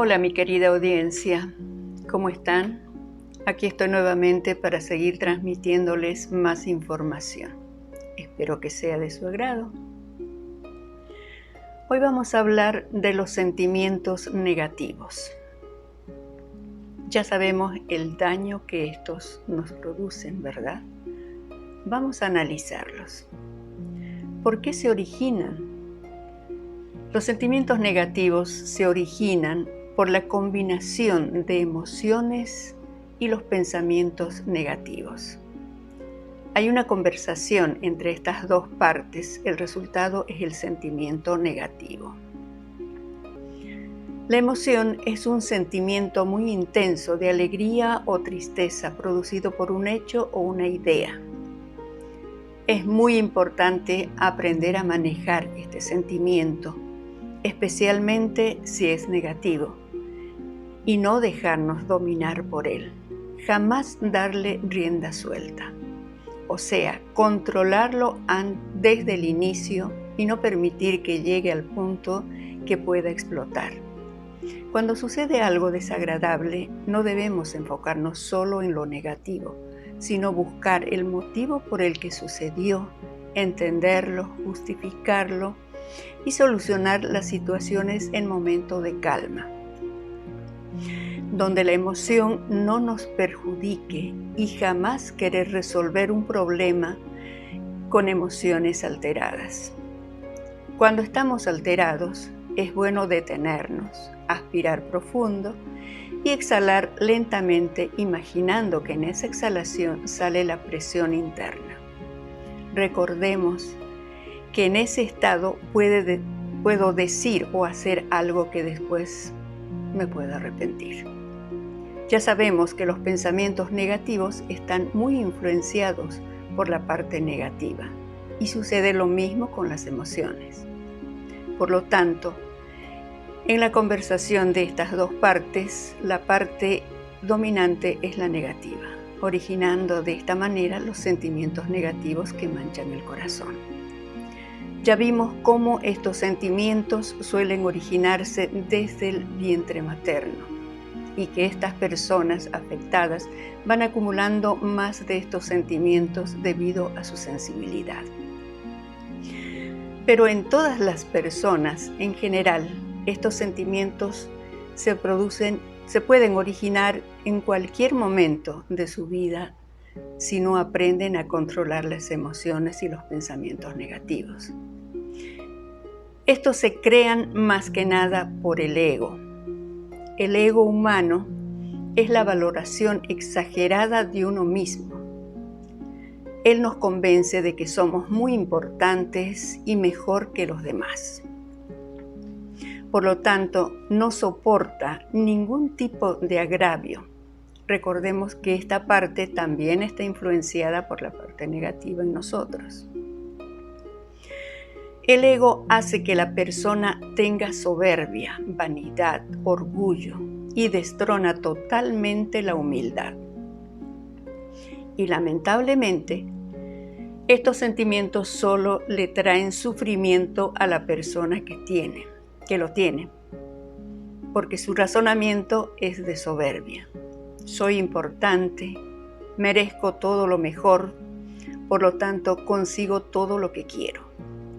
Hola mi querida audiencia, ¿cómo están? Aquí estoy nuevamente para seguir transmitiéndoles más información. Espero que sea de su agrado. Hoy vamos a hablar de los sentimientos negativos. Ya sabemos el daño que estos nos producen, ¿verdad? Vamos a analizarlos. ¿Por qué se originan? Los sentimientos negativos se originan por la combinación de emociones y los pensamientos negativos. Hay una conversación entre estas dos partes, el resultado es el sentimiento negativo. La emoción es un sentimiento muy intenso de alegría o tristeza producido por un hecho o una idea. Es muy importante aprender a manejar este sentimiento, especialmente si es negativo, y no dejarnos dominar por él. Jamás darle rienda suelta. O sea, controlarlo desde el inicio y no permitir que llegue al punto que pueda explotar. Cuando sucede algo desagradable, no debemos enfocarnos solo en lo negativo, sino buscar el motivo por el que sucedió, entenderlo, justificarlo y solucionar las situaciones en momentos de calma, donde la emoción no nos perjudique y jamás querer resolver un problema con emociones alteradas. Cuando estamos alterados, es bueno detenernos, aspirar profundo y exhalar lentamente, imaginando que en esa exhalación sale la presión interna. Recordemos que en ese estado puedo decir o hacer algo que después me pueda arrepentir. Ya sabemos que los pensamientos negativos están muy influenciados por la parte negativa y sucede lo mismo con las emociones. Por lo tanto, en la conversación de estas dos partes, la parte dominante es la negativa, originando de esta manera los sentimientos negativos que manchan el corazón. Ya vimos cómo estos sentimientos suelen originarse desde el vientre materno y que estas personas afectadas van acumulando más de estos sentimientos debido a su sensibilidad. Pero en todas las personas, en general, estos sentimientos se pueden originar en cualquier momento de su vida si no aprenden a controlar las emociones y los pensamientos negativos. Estos se crean más que nada por el ego. El ego humano es la valoración exagerada de uno mismo. Él nos convence de que somos muy importantes y mejor que los demás. Por lo tanto, no soporta ningún tipo de agravio. Recordemos que esta parte también está influenciada por la parte negativa en nosotros. El ego hace que la persona tenga soberbia, vanidad, orgullo y destrona totalmente la humildad. Y lamentablemente, estos sentimientos solo le traen sufrimiento a la persona que lo tiene, porque su razonamiento es de soberbia. Soy importante, merezco todo lo mejor, por lo tanto consigo todo lo que quiero.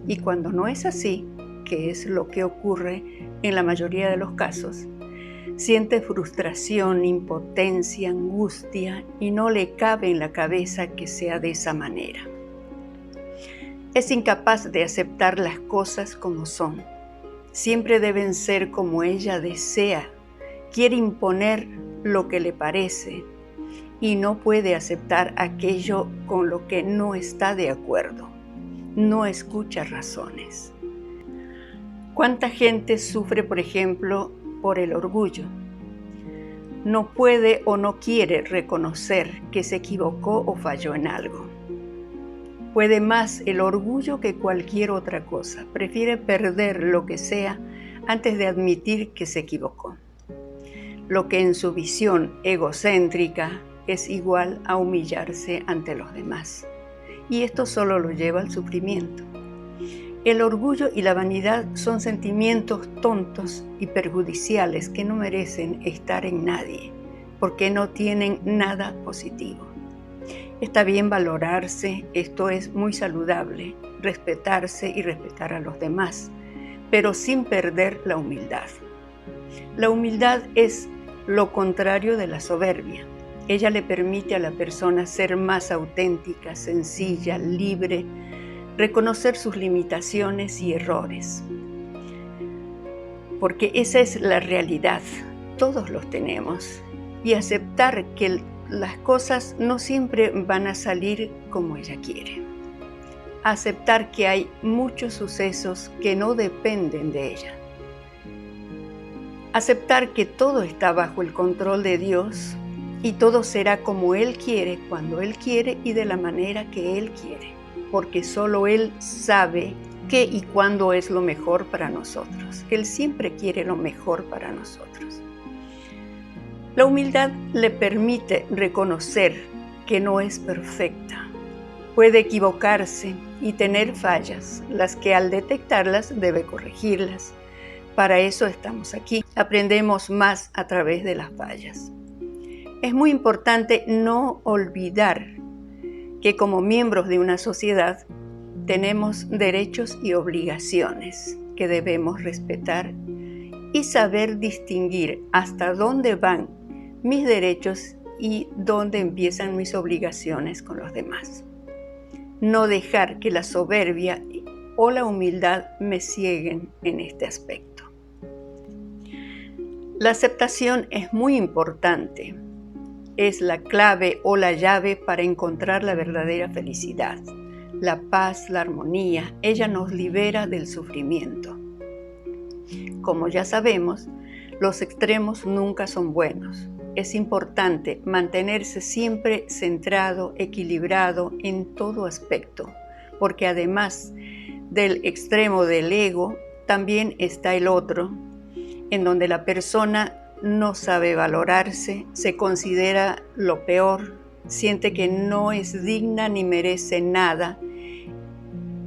Y cuando no es así, que es lo que ocurre en la mayoría de los casos, siente frustración, impotencia, angustia y no le cabe en la cabeza que sea de esa manera. Es incapaz de aceptar las cosas como son. Siempre deben ser como ella desea. Quiere imponer lo que le parece y no puede aceptar aquello con lo que no está de acuerdo. No escucha razones. ¿Cuánta gente sufre, por ejemplo, por el orgullo? No puede o no quiere reconocer que se equivocó o falló en algo. Puede más el orgullo que cualquier otra cosa. Prefiere perder lo que sea antes de admitir que se equivocó. Lo que en su visión egocéntrica es igual a humillarse ante los demás. Y esto solo lo lleva al sufrimiento. El orgullo y la vanidad son sentimientos tontos y perjudiciales que no merecen estar en nadie, porque no tienen nada positivo. Está bien valorarse, esto es muy saludable, respetarse y respetar a los demás, pero sin perder la humildad. La humildad es lo contrario de la soberbia. Ella le permite a la persona ser más auténtica, sencilla, libre, reconocer sus limitaciones y errores. Porque esa es la realidad, todos los tenemos. Y aceptar que las cosas no siempre van a salir como ella quiere. Aceptar que hay muchos sucesos que no dependen de ella. Aceptar que todo está bajo el control de Dios y todo será como Él quiere, cuando Él quiere y de la manera que Él quiere, porque solo Él sabe qué y cuándo es lo mejor para nosotros. Él siempre quiere lo mejor para nosotros. La humildad le permite reconocer que no es perfecta. Puede equivocarse y tener fallas, las que al detectarlas debe corregirlas. Para eso estamos aquí. Aprendemos más a través de las fallas. Es muy importante no olvidar que como miembros de una sociedad tenemos derechos y obligaciones que debemos respetar y saber distinguir hasta dónde van mis derechos y dónde empiezan mis obligaciones con los demás. No dejar que la soberbia o la humildad me cieguen en este aspecto. La aceptación es muy importante. Es la clave o la llave para encontrar la verdadera felicidad, la paz, la armonía. Ella nos libera del sufrimiento. Como ya sabemos, los extremos nunca son buenos. Es importante mantenerse siempre centrado, equilibrado en todo aspecto, porque además del extremo del ego, también está el otro, en donde la persona no sabe valorarse, se considera lo peor, siente que no es digna ni merece nada.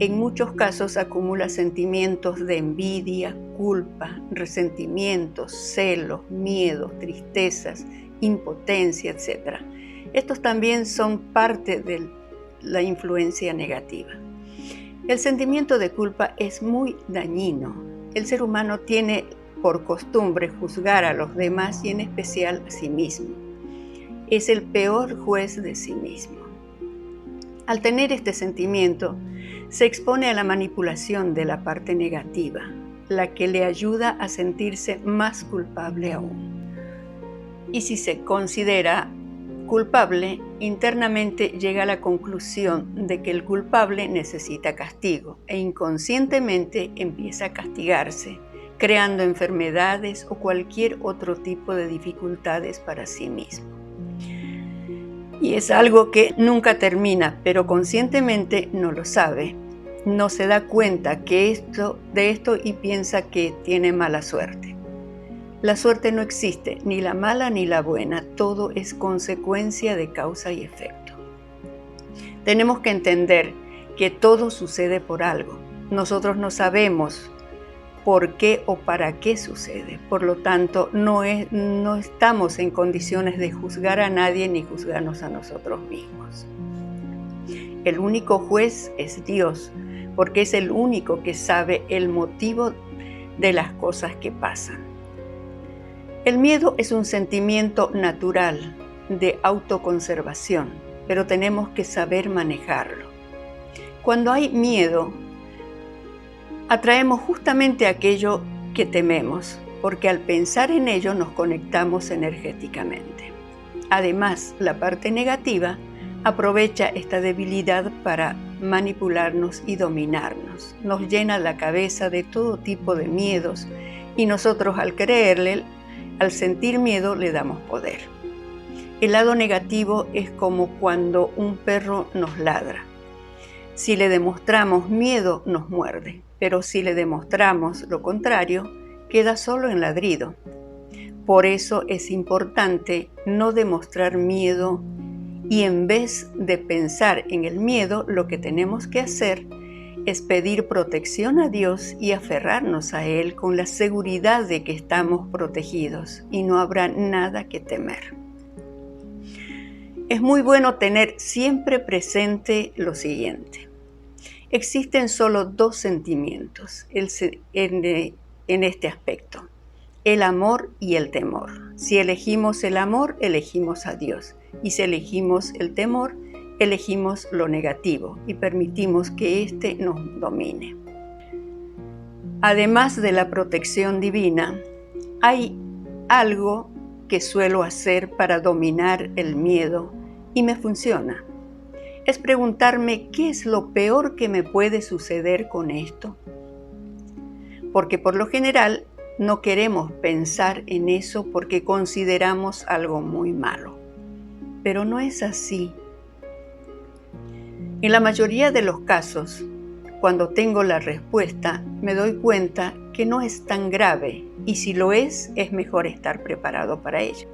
En muchos casos acumula sentimientos de envidia, culpa, resentimientos, celos, miedos, tristezas, impotencia, etc. Estos también son parte de la influencia negativa. El sentimiento de culpa es muy dañino. El ser humano tiene por costumbre juzgar a los demás y en especial a sí mismo. Es el peor juez de sí mismo. Al tener este sentimiento, se expone a la manipulación de la parte negativa, la que le ayuda a sentirse más culpable aún. Y si se considera culpable, internamente llega a la conclusión de que el culpable necesita castigo e inconscientemente empieza a castigarse, creando enfermedades o cualquier otro tipo de dificultades para sí mismo. Y es algo que nunca termina, pero conscientemente no lo sabe. No se da cuenta de esto y piensa que tiene mala suerte. La suerte no existe, ni la mala ni la buena, todo es consecuencia de causa y efecto. Tenemos que entender que todo sucede por algo. Nosotros no sabemos por qué o para qué sucede. Por lo tanto, no estamos en condiciones de juzgar a nadie ni juzgarnos a nosotros mismos. El único juez es Dios, porque es el único que sabe el motivo de las cosas que pasan. El miedo es un sentimiento natural de autoconservación, pero tenemos que saber manejarlo. Cuando hay miedo, atraemos justamente aquello que tememos, porque al pensar en ello nos conectamos energéticamente. Además, la parte negativa aprovecha esta debilidad para manipularnos y dominarnos. Nos llena la cabeza de todo tipo de miedos y nosotros al creerle, al sentir miedo, le damos poder. El lado negativo es como cuando un perro nos ladra. Si le demostramos miedo, nos muerde, pero si le demostramos lo contrario, queda solo en ladrido. Por eso es importante no demostrar miedo y en vez de pensar en el miedo, lo que tenemos que hacer es pedir protección a Dios y aferrarnos a Él con la seguridad de que estamos protegidos y no habrá nada que temer. Es muy bueno tener siempre presente lo siguiente. Existen solo dos sentimientos en este aspecto: el amor y el temor. Si elegimos el amor, elegimos a Dios. Y si elegimos el temor, elegimos lo negativo y permitimos que éste nos domine. Además de la protección divina, hay algo que suelo hacer para dominar el miedo y me funciona. Es preguntarme qué es lo peor que me puede suceder con esto. Porque por lo general no queremos pensar en eso porque consideramos algo muy malo. Pero no es así. En la mayoría de los casos, cuando tengo la respuesta, me doy cuenta que no es tan grave y si lo es mejor estar preparado para ello.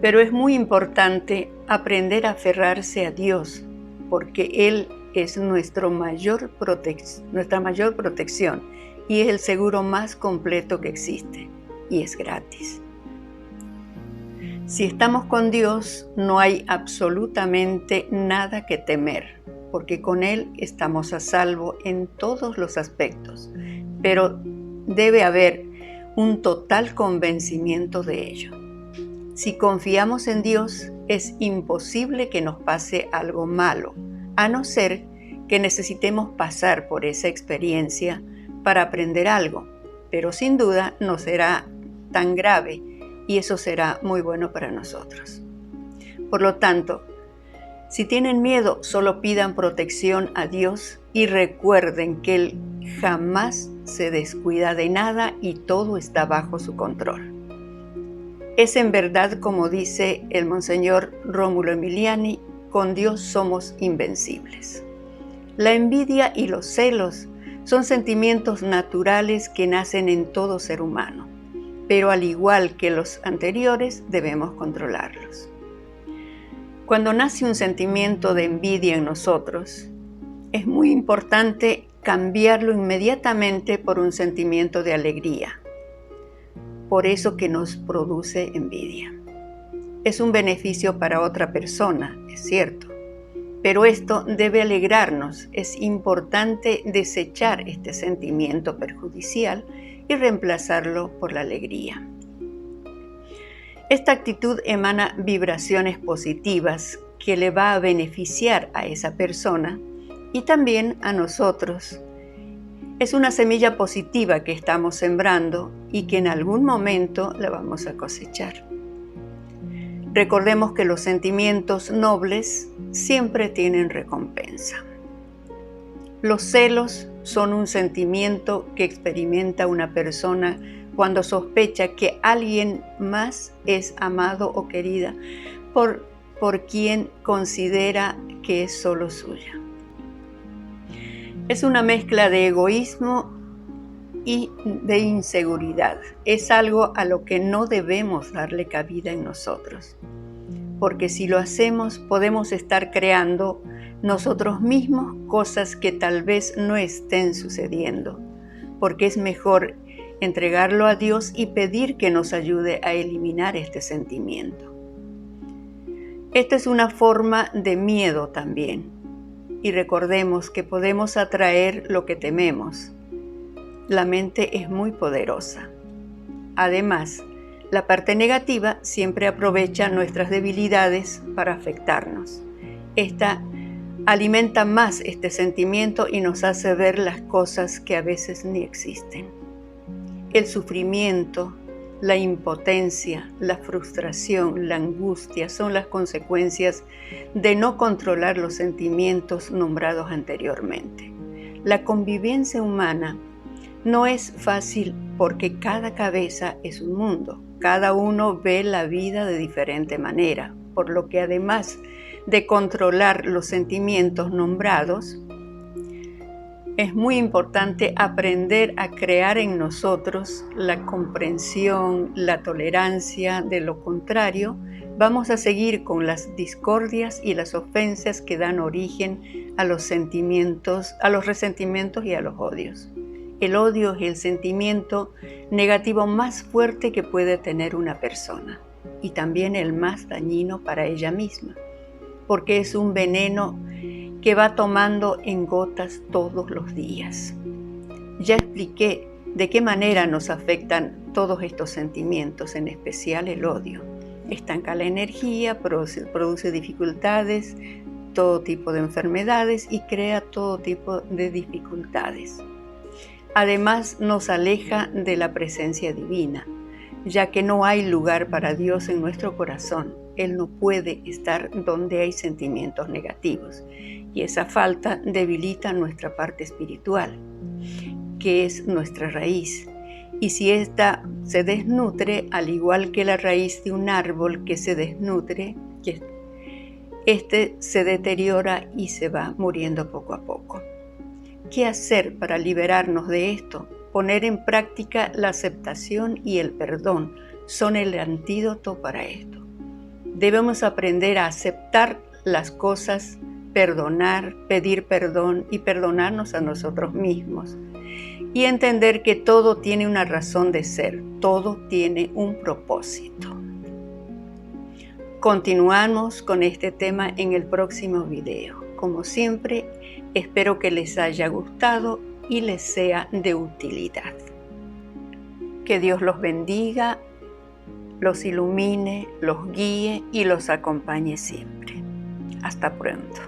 Pero es muy importante aprender a aferrarse a Dios, porque Él es nuestra mayor protección y es el seguro más completo que existe y es gratis. Si estamos con Dios, no hay absolutamente nada que temer, porque con Él estamos a salvo en todos los aspectos, pero debe haber un total convencimiento de ello. Si confiamos en Dios, es imposible que nos pase algo malo, a no ser que necesitemos pasar por esa experiencia para aprender algo, pero sin duda no será tan grave y eso será muy bueno para nosotros. Por lo tanto, si tienen miedo, solo pidan protección a Dios y recuerden que Él jamás se descuida de nada y todo está bajo su control. Es en verdad, como dice el Monseñor Rómulo Emiliani, con Dios somos invencibles. La envidia y los celos son sentimientos naturales que nacen en todo ser humano, pero al igual que los anteriores, debemos controlarlos. Cuando nace un sentimiento de envidia en nosotros, es muy importante cambiarlo inmediatamente por un sentimiento de alegría. Por eso que nos produce envidia. Es un beneficio para otra persona, es cierto, pero esto debe alegrarnos. Es importante desechar este sentimiento perjudicial y reemplazarlo por la alegría. Esta actitud emana vibraciones positivas que le va a beneficiar a esa persona y también a nosotros. Es una semilla positiva que estamos sembrando y que en algún momento la vamos a cosechar. Recordemos que los sentimientos nobles siempre tienen recompensa. Los celos son un sentimiento que experimenta una persona cuando sospecha que alguien más es amado o querida por quien considera que es solo suya. Es una mezcla de egoísmo y de inseguridad. Es algo a lo que no debemos darle cabida en nosotros, porque si lo hacemos podemos estar creando nosotros mismos cosas que tal vez no estén sucediendo, porque es mejor entregarlo a Dios y pedir que nos ayude a eliminar este sentimiento. Esta es una forma de miedo también. Y recordemos que podemos atraer lo que tememos. La mente es muy poderosa. Además, la parte negativa siempre aprovecha nuestras debilidades para afectarnos. Esta alimenta más este sentimiento y nos hace ver las cosas que a veces ni existen. El sufrimiento, la impotencia, la frustración, la angustia son las consecuencias de no controlar los sentimientos nombrados anteriormente. La convivencia humana no es fácil porque cada cabeza es un mundo. Cada uno ve la vida de diferente manera, por lo que además de controlar los sentimientos nombrados, es muy importante aprender a crear en nosotros la comprensión, la tolerancia. De lo contrario, vamos a seguir con las discordias y las ofensas que dan origen a los sentimientos, a los resentimientos y a los odios. El odio es el sentimiento negativo más fuerte que puede tener una persona y también el más dañino para ella misma, porque es un veneno que va tomando en gotas todos los días. Ya expliqué de qué manera nos afectan todos estos sentimientos, en especial el odio. Estanca la energía, produce dificultades, todo tipo de enfermedades y crea todo tipo de dificultades. Además, nos aleja de la presencia divina, ya que no hay lugar para Dios en nuestro corazón. Él no puede estar donde hay sentimientos negativos, y esa falta debilita nuestra parte espiritual, que es nuestra raíz. Y si ésta se desnutre, al igual que la raíz de un árbol que se desnutre, este se deteriora y se va muriendo poco a poco. ¿Qué hacer para liberarnos de esto? Poner en práctica la aceptación y el perdón son el antídoto para esto. Debemos aprender a aceptar las cosas, perdonar, pedir perdón y perdonarnos a nosotros mismos. Y entender que todo tiene una razón de ser, todo tiene un propósito. Continuamos con este tema en el próximo video. Como siempre, espero que les haya gustado y les sea de utilidad. Que Dios los bendiga, los ilumine, los guíe y los acompañe siempre. Hasta pronto.